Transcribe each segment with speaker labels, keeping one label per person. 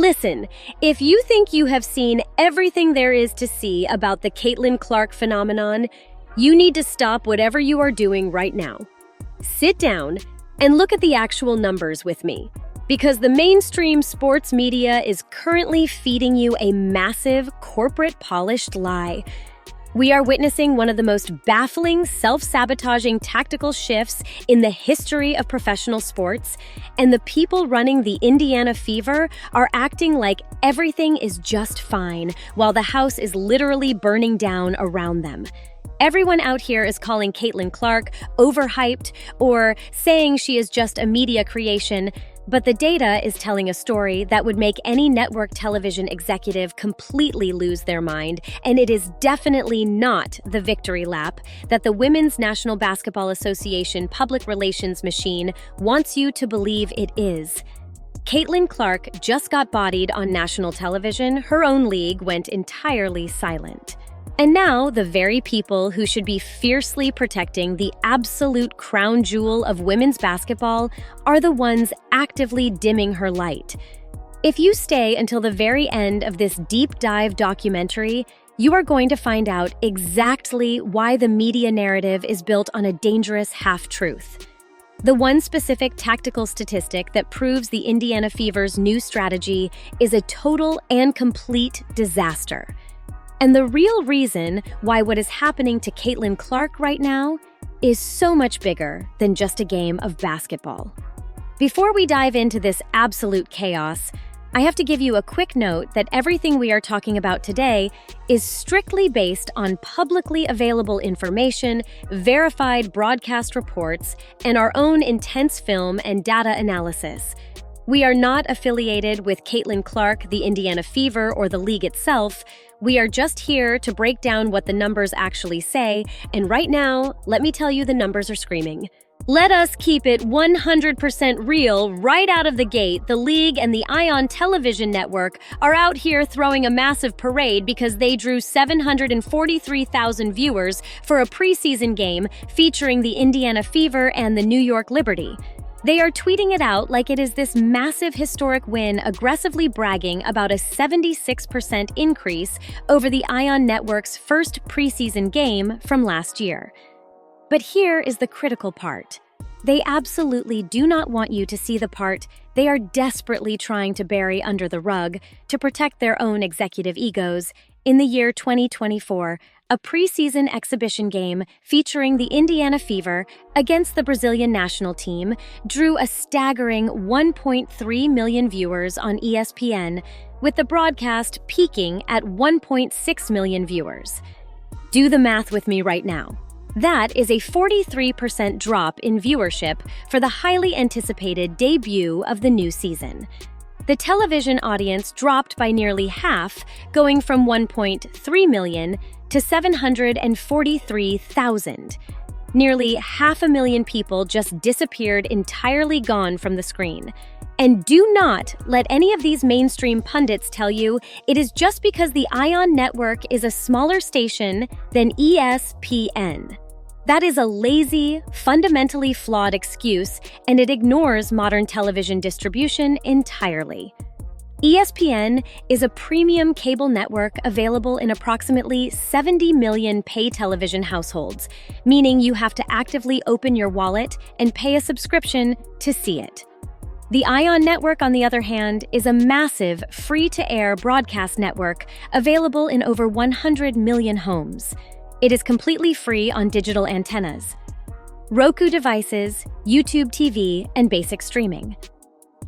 Speaker 1: Listen, if you think you have seen everything there is to see about the Caitlin Clark phenomenon, you need to stop whatever you are doing right now. Sit down and look at the actual numbers with me, because the mainstream sports media is currently feeding you a massive, corporate polished lie. We are witnessing one of the most baffling, self-sabotaging tactical shifts in the history of professional sports, and the people running the Indiana Fever are acting like everything is just fine, while the house is literally burning down around them. Everyone out here is calling Caitlin Clark overhyped or saying she is just a media creation, but the data is telling a story that would make any network television executive completely lose their mind, and it is definitely not the victory lap that the Women's National Basketball Association public relations machine wants you to believe it is. Caitlin Clark just got bodied on national television. Her own league went entirely silent. And now, the very people who should be fiercely protecting the absolute crown jewel of women's basketball are the ones actively dimming her light. If you stay until the very end of this deep dive documentary, you are going to find out exactly why the media narrative is built on a dangerous half-truth. The one specific tactical statistic that proves the Indiana Fever's new strategy is a total and complete disaster. And the real reason why what is happening to Caitlin Clark right now is so much bigger than just a game of basketball. Before we dive into this absolute chaos, I have to give you a quick note that everything we are talking about today is strictly based on publicly available information, verified broadcast reports, and our own intense film and data analysis. We are not affiliated with Caitlin Clark, the Indiana Fever, or the league itself. We are just here to break down what the numbers actually say, and right now, let me tell you the numbers are screaming. Let us keep it 100% real right out of the gate. The league and the Ion Television Network are out here throwing a massive parade because they drew 743,000 viewers for a preseason game featuring the Indiana Fever and the New York Liberty. They are tweeting it out like it is this massive historic win, aggressively bragging about a 76% increase over the Ion Network's first preseason game from last year. But here is the critical part. They absolutely do not want you to see the part they are desperately trying to bury under the rug to protect their own executive egos. In the year 2024, a preseason exhibition game featuring the Indiana Fever against the Brazilian national team drew a staggering 1.3 million viewers on ESPN, with the broadcast peaking at 1.6 million viewers. Do the math with me right now. That is a 43% drop in viewership for the highly anticipated debut of the new season. The television audience dropped by nearly half, going from 1.3 million to 743,000. Nearly 500,000 people just disappeared, entirely gone from the screen. And do not let any of these mainstream pundits tell you it is just because the Ion Network is a smaller station than ESPN. That is a lazy, fundamentally flawed excuse, and it ignores modern television distribution entirely. ESPN is a premium cable network available in approximately 70 million pay television households, meaning you have to actively open your wallet and pay a subscription to see it. The Ion Network, on the other hand, is a massive, free-to-air broadcast network available in over 100 million homes. It is completely free on digital antennas, Roku devices, YouTube TV, and basic streaming.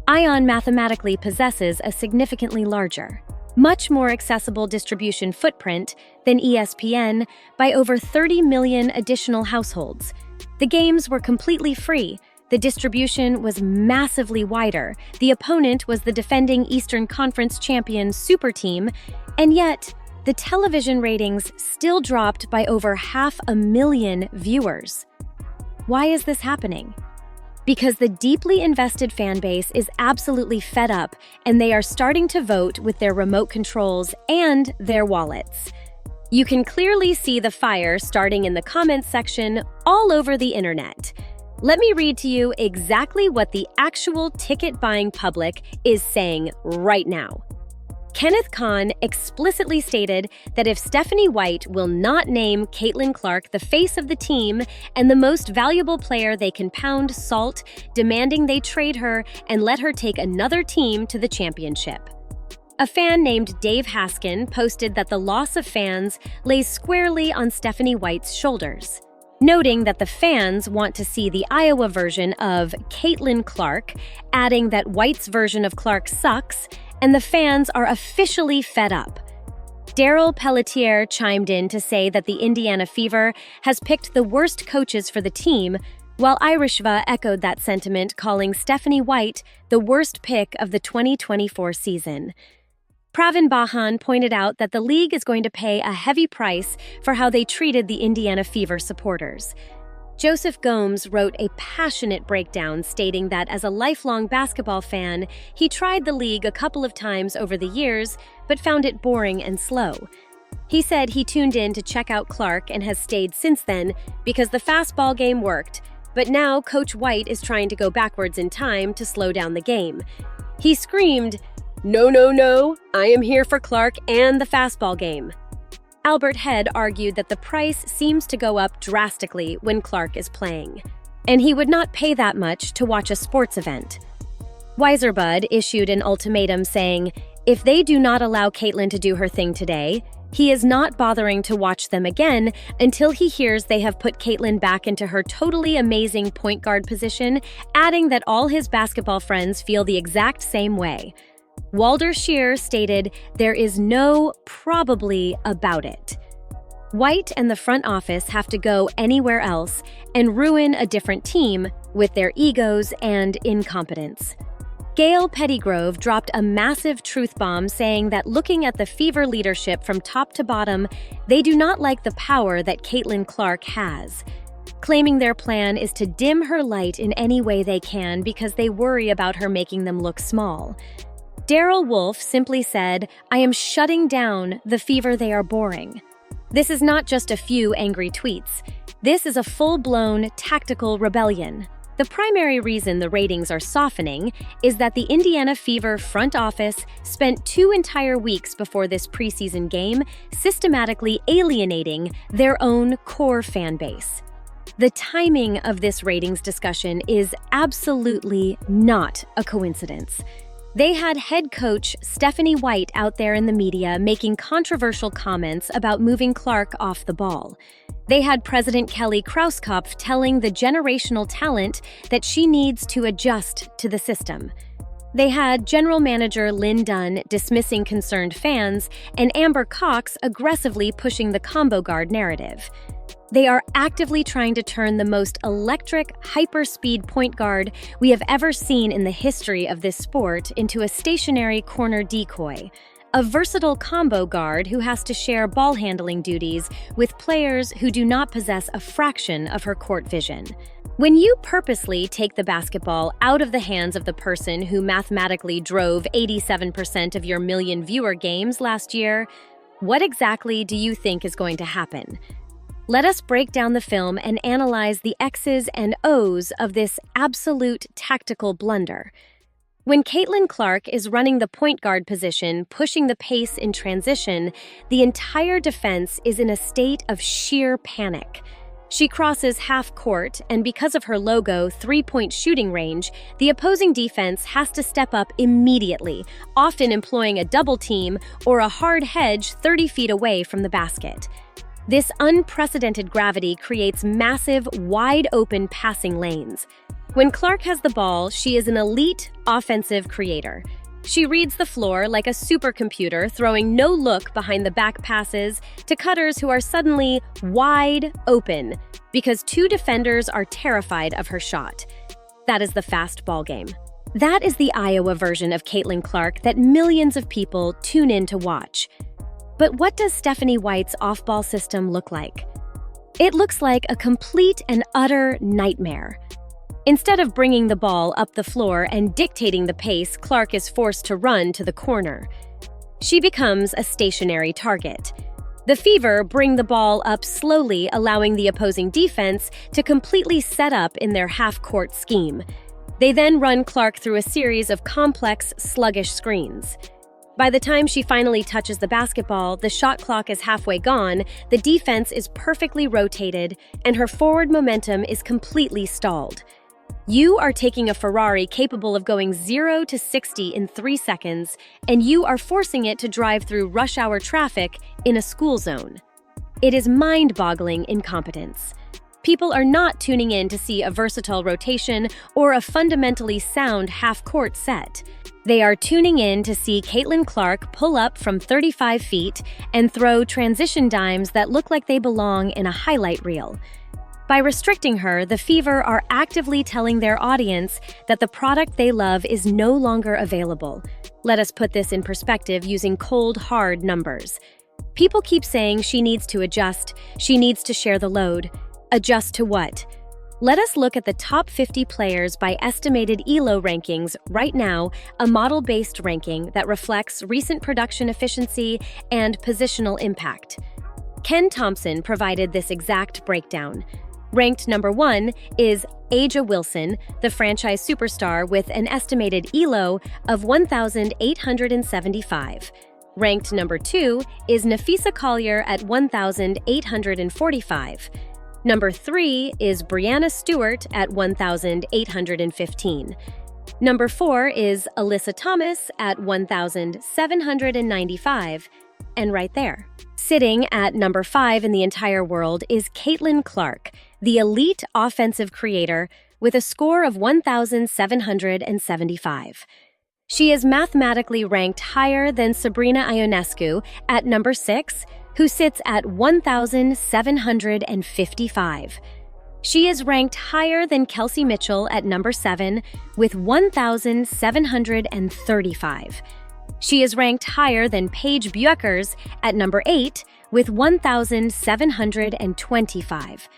Speaker 1: Ion mathematically possesses a significantly larger, much more accessible distribution footprint than ESPN by over 30 million additional households. The games were completely free. The distribution was massively wider. The opponent was the defending Eastern Conference champion Super Team, and yet the television ratings still dropped by over 500,000 viewers. Why is this happening? Because the deeply invested fan base is absolutely fed up, and they are starting to vote with their remote controls and their wallets. You can clearly see the fire starting in the comments section all over the internet. Let me read to you exactly what the actual ticket-buying public is saying right now. Kenneth Kahn explicitly stated that if Stephanie White will not name Caitlin Clark the face of the team and the most valuable player, they can pound salt, demanding they trade her and let her take another team to the championship. A fan named Dave Haskin posted that the loss of fans lays squarely on Stephanie White's shoulders, noting that the fans want to see the Iowa version of Caitlin Clark, adding that White's version of Clark sucks, and the fans are officially fed up. Daryl Pelletier chimed in to say that the Indiana Fever has picked the worst coaches for the team, while Irishva echoed that sentiment, calling Stephanie White the worst pick of the 2024 season. Pravin Bahan pointed out that the league is going to pay a heavy price for how they treated the Indiana Fever supporters. Joseph Gomes wrote a passionate breakdown stating that as a lifelong basketball fan, he tried the league a couple of times over the years, but found it boring and slow. He said he tuned in to check out Clark and has stayed since then because the fastball game worked, but now Coach White is trying to go backwards in time to slow down the game. He screamed, "No, no, no, I am here for Clark and the fastball game." Albert Head argued that the price seems to go up drastically when Clark is playing, and he would not pay that much to watch a sports event. Weiserbud issued an ultimatum saying, if they do not allow Caitlin to do her thing today, he is not bothering to watch them again until he hears they have put Caitlin back into her totally amazing point guard position, adding that all his basketball friends feel the exact same way. Walder Shear stated, "There is no probably about it." White and the front office have to go anywhere else and ruin a different team with their egos and incompetence. Gail Pettygrove dropped a massive truth bomb saying that looking at the Fever leadership from top to bottom, they do not like the power that Caitlin Clark has, claiming their plan is to dim her light in any way they can because they worry about her making them look small. Daryl Wolf simply said, "I am shutting down the Fever, they are boring." This is not just a few angry tweets. This is a full-blown tactical rebellion. The primary reason the ratings are softening is that the Indiana Fever front office spent 2 entire weeks before this preseason game systematically alienating their own core fan base. The timing of this ratings discussion is absolutely not a coincidence. They had head coach Stephanie White out there in the media making controversial comments about moving Clark off the ball. They had President Kelly Krauskopf telling the generational talent that she needs to adjust to the system. They had General Manager Lynn Dunn dismissing concerned fans and Amber Cox aggressively pushing the combo guard narrative. They are actively trying to turn the most electric, hyper-speed point guard we have ever seen in the history of this sport into a stationary corner decoy, a versatile combo guard who has to share ball-handling duties with players who do not possess a fraction of her court vision. When you purposely take the basketball out of the hands of the person who mathematically drove 87% of your million-viewer games last year, what exactly do you think is going to happen? Let us break down the film and analyze the X's and O's of this absolute tactical blunder. When Caitlin Clark is running the point guard position, pushing the pace in transition, the entire defense is in a state of sheer panic. She crosses half court, and because of her logo, 3-point shooting range, the opposing defense has to step up immediately, often employing a double team or a hard hedge 30 feet away from the basket. This unprecedented gravity creates massive, wide-open passing lanes. When Clark has the ball, she is an elite offensive creator. She reads the floor like a supercomputer, throwing no look behind the back passes to cutters who are suddenly wide open because 2 defenders are terrified of her shot. That is the fast ball game. That is the Iowa version of Caitlin Clark that millions of people tune in to watch. But what does Stephanie White's off-ball system look like? It looks like a complete and utter nightmare. Instead of bringing the ball up the floor and dictating the pace, Clark is forced to run to the corner. She becomes a stationary target. The Fever bring the ball up slowly, allowing the opposing defense to completely set up in their half-court scheme. They then run Clark through a series of complex, sluggish screens. By the time she finally touches the basketball, the shot clock is halfway gone, the defense is perfectly rotated, and her forward momentum is completely stalled. You are taking a Ferrari capable of going 0 to 60 in 3 seconds, and you are forcing it to drive through rush hour traffic in a school zone. It is mind-boggling incompetence. People are not tuning in to see a versatile rotation or a fundamentally sound half-court set. They are tuning in to see Caitlin Clark pull up from 35 feet and throw transition dimes that look like they belong in a highlight reel. By restricting her, the Fever are actively telling their audience that the product they love is no longer available. Let us put this in perspective using cold, hard numbers. People keep saying she needs to adjust, she needs to share the load. Adjust to what? Let us look at the top 50 players by estimated ELO rankings right now, a model-based ranking that reflects recent production efficiency and positional impact. Ken Thompson provided this exact breakdown. Ranked number 1 is A'ja Wilson, the franchise superstar with an estimated ELO of 1,875. Ranked number 2 is Nafisa Collier at 1,845. Number 3 is Brianna Stewart at 1,815. Number 4 is Alyssa Thomas at 1,795. And right there, sitting at number 5 in the entire world is Caitlin Clark, the elite offensive creator with a score of 1,775. She is mathematically ranked higher than Sabrina Ionescu at number 6, who sits at 1,755. She is ranked higher than Kelsey Mitchell at number 7 with 1,735. She is ranked higher than Paige Bueckers at number 8 with 1,725.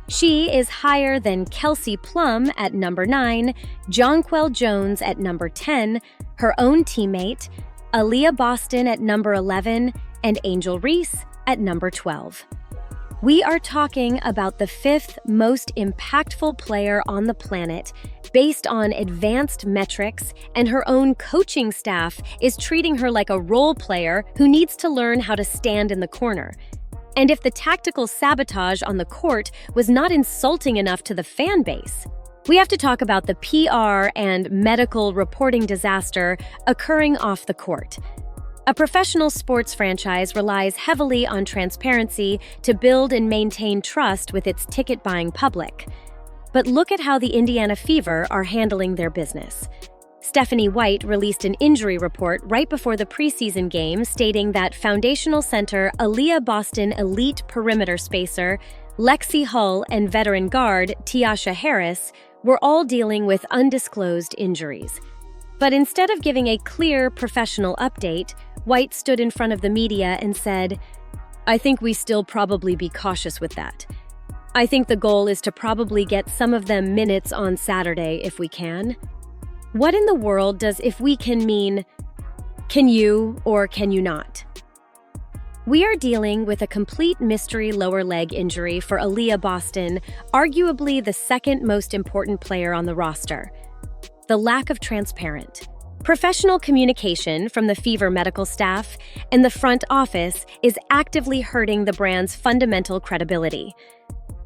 Speaker 1: She is higher than Kelsey Plum at number 9, Jonquel Jones at number 10, her own teammate, Aaliyah Boston at number 11, and Angel Reese at number 12. We are talking about the 5th most impactful player on the planet based on advanced metrics, and her own coaching staff is treating her like a role player who needs to learn how to stand in the corner. And if the tactical sabotage on the court was not insulting enough to the fan base, we have to talk about the PR and medical reporting disaster occurring off the court. A professional sports franchise relies heavily on transparency to build and maintain trust with its ticket-buying public. But look at how the Indiana Fever are handling their business. Stephanie White released an injury report right before the preseason game stating that foundational center Aaliyah Boston elite perimeter spacer, Lexi Hull, and veteran guard Tiasha Harris were all dealing with undisclosed injuries. But instead of giving a clear professional update, White stood in front of the media and said, "I think we still probably be cautious with that. I think the goal is to probably get some of them minutes on Saturday if we can." What in the world does "if we can" mean? Can you or can you not? We are dealing with a complete mystery lower leg injury for Aaliyah Boston, arguably the second most important player on the roster. The lack of transparent professional communication from the Fever medical staff and the front office is actively hurting the brand's fundamental credibility.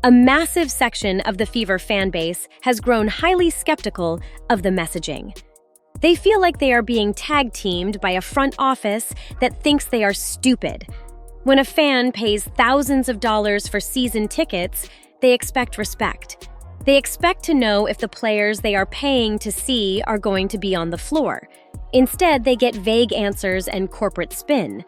Speaker 1: A massive section of the Fever fan base has grown highly skeptical of the messaging. They feel like they are being tag-teamed by a front office that thinks they are stupid. When a fan pays thousands of dollars for season tickets, they expect respect. They expect to know if the players they are paying to see are going to be on the floor. Instead, they get vague answers and corporate spin.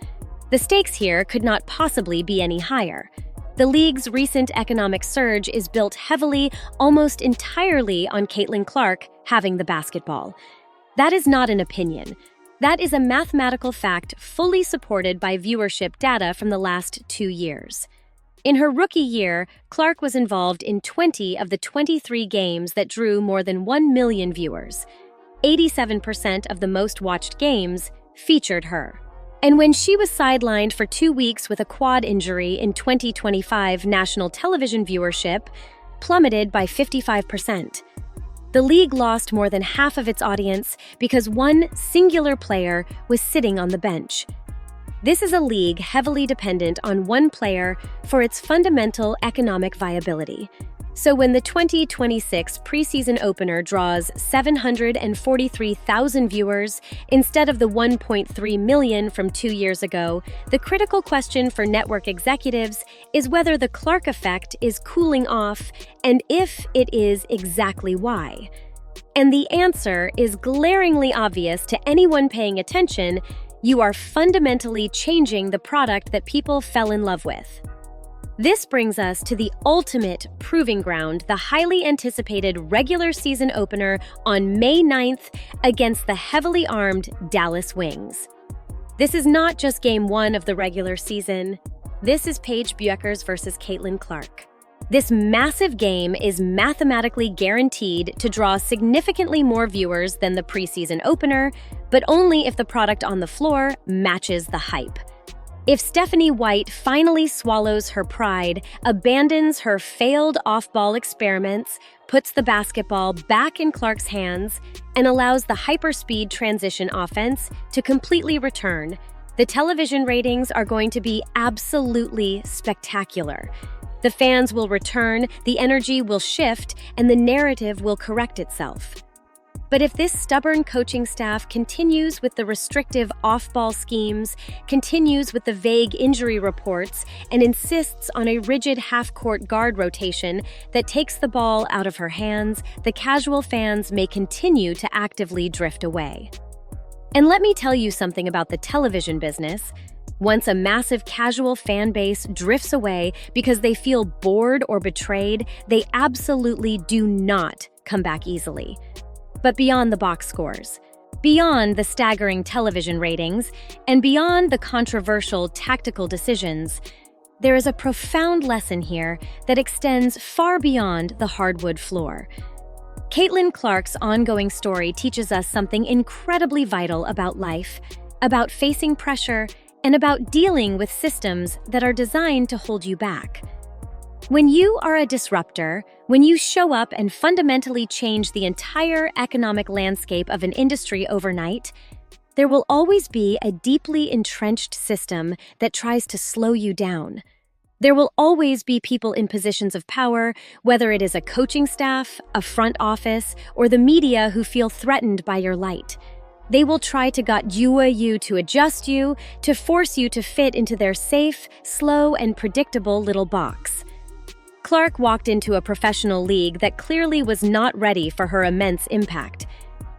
Speaker 1: The stakes here could not possibly be any higher. The league's recent economic surge is built heavily, almost entirely on Caitlin Clark having the basketball. That is not an opinion. That is a mathematical fact fully supported by viewership data from the last 2 years. In her rookie year, Clark was involved in 20 of the 23 games that drew more than 1 million viewers. 87% of the most watched games featured her. And when she was sidelined for 2 weeks with a quad injury in 2025, national television viewership plummeted by 55%. The league lost more than half of its audience because one singular player was sitting on the bench. This is a league heavily dependent on one player for its fundamental economic viability. So when the 2026 preseason opener draws 743,000 viewers instead of the 1.3 million from 2 years ago, the critical question for network executives is whether the Clark effect is cooling off, and if it is, exactly why. And the answer is glaringly obvious to anyone paying attention: you are fundamentally changing the product that people fell in love with. This brings us to the ultimate proving ground, the highly anticipated regular season opener on May 9th against the heavily armed Dallas Wings. This is not just game 1 of the regular season. This is Paige Bueckers versus Caitlin Clark. This massive game is mathematically guaranteed to draw significantly more viewers than the preseason opener, but only if the product on the floor matches the hype. If Stephanie White finally swallows her pride, abandons her failed off-ball experiments, puts the basketball back in Clark's hands, and allows the hyperspeed transition offense to completely return, the television ratings are going to be absolutely spectacular. The fans will return, the energy will shift, and the narrative will correct itself. But if this stubborn coaching staff continues with the restrictive off-ball schemes, continues with the vague injury reports, and insists on a rigid half-court guard rotation that takes the ball out of her hands, the casual fans may continue to actively drift away. And let me tell you something about the television business. Once a massive casual fan base drifts away because they feel bored or betrayed, they absolutely do not come back easily. But beyond the box scores, beyond the staggering television ratings, and beyond the controversial tactical decisions, there is a profound lesson here that extends far beyond the hardwood floor. Caitlin Clark's ongoing story teaches us something incredibly vital about life, about facing pressure, and about dealing with systems that are designed to hold you back. When you are a disruptor, when you show up and fundamentally change the entire economic landscape of an industry overnight, there will always be a deeply entrenched system that tries to slow you down. There will always be people in positions of power, whether it is a coaching staff, a front office, or the media, who feel threatened by your light. They will try to get you to adjust you, to force you to fit into their safe, slow, and predictable little box. Clark walked into a professional league that clearly was not ready for her immense impact.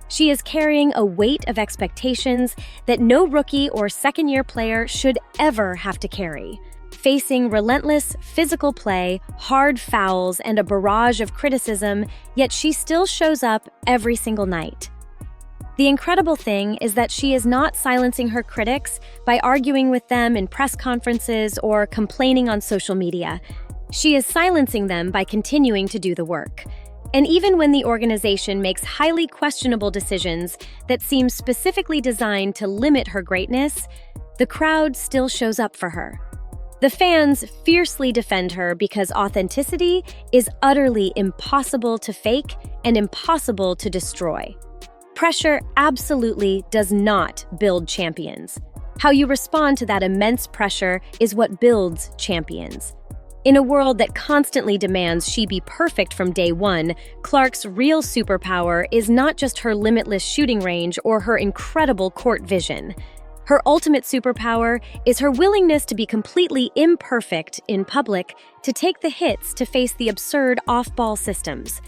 Speaker 1: She is carrying a weight of expectations that no rookie or second-year player should ever have to carry. Facing relentless physical play, hard fouls, and a barrage of criticism, yet she still shows up every single night. The incredible thing is that she is not silencing her critics by arguing with them in press conferences or complaining on social media. She is silencing them by continuing to do the work. And even when the organization makes highly questionable decisions that seem specifically designed to limit her greatness, the crowd still shows up for her. The fans fiercely defend her because authenticity is utterly impossible to fake and impossible to destroy. Pressure absolutely does not build champions. How you respond to that immense pressure is what builds champions. In a world that constantly demands she be perfect from day one, Clark's real superpower is not just her limitless shooting range or her incredible court vision. Her ultimate superpower is her willingness to be completely imperfect in public, to take the hits to face the absurd off-ball systems,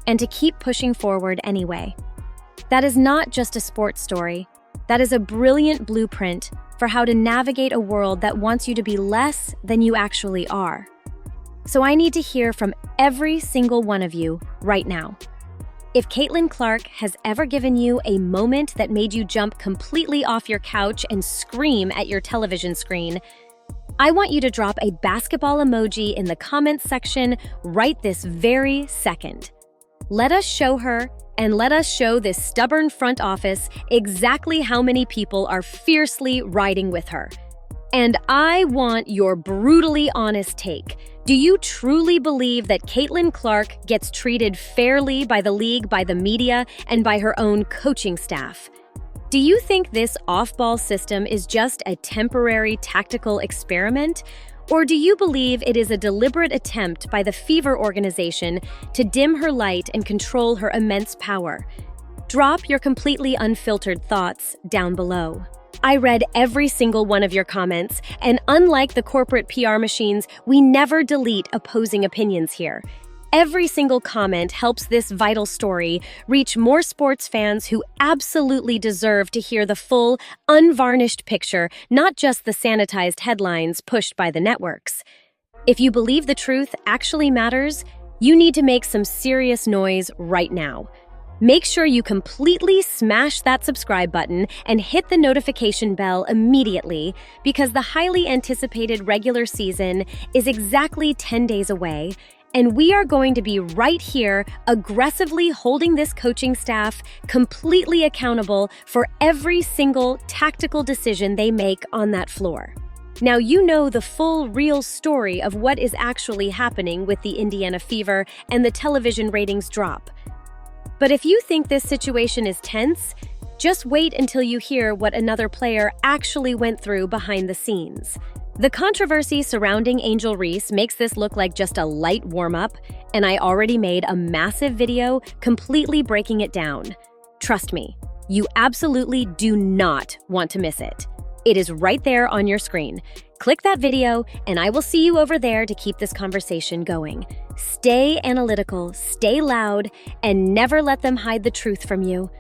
Speaker 1: and to keep pushing forward anyway. That is not just a sports story. That is a brilliant blueprint for how to navigate a world that wants you to be less than you actually are. So I need to hear from every single one of you right now. If Caitlin Clark has ever given you a moment that made you jump completely off your couch and scream at your television screen, I want you to drop a basketball emoji in the comments section right this very second. Let us show her, and let us show this stubborn front office exactly how many people are fiercely riding with her. And I want your brutally honest take. Do you truly believe that Caitlin Clark gets treated fairly by the league, by the media, and by her own coaching staff? Do you think this off-ball system is just a temporary tactical experiment? Or do you believe it is a deliberate attempt by the Fever organization to dim her light and control her immense power? Drop your completely unfiltered thoughts down below. I read every single one of your comments, and unlike the corporate PR machines, we never delete opposing opinions here. Every single comment helps this vital story reach more sports fans who absolutely deserve to hear the full, unvarnished picture, not just the sanitized headlines pushed by the networks. If you believe the truth actually matters, you need to make some serious noise right now. Make sure you completely smash that subscribe button and hit the notification bell immediately, because the highly anticipated regular season is exactly 10 days away, and we are going to be right here aggressively holding this coaching staff completely accountable for every single tactical decision they make on that floor. Now you know the full, real story of what is actually happening with the Indiana Fever and the television ratings drop. But if you think this situation is tense, just wait until you hear what another player actually went through behind the scenes. The controversy surrounding Angel Reese makes this look like just a light warm-up, and I already made a massive video completely breaking it down. Trust me, you absolutely do not want to miss it. It is right there on your screen. Click that video, and I will see you over there to keep this conversation going. Stay analytical, stay loud, and never let them hide the truth from you.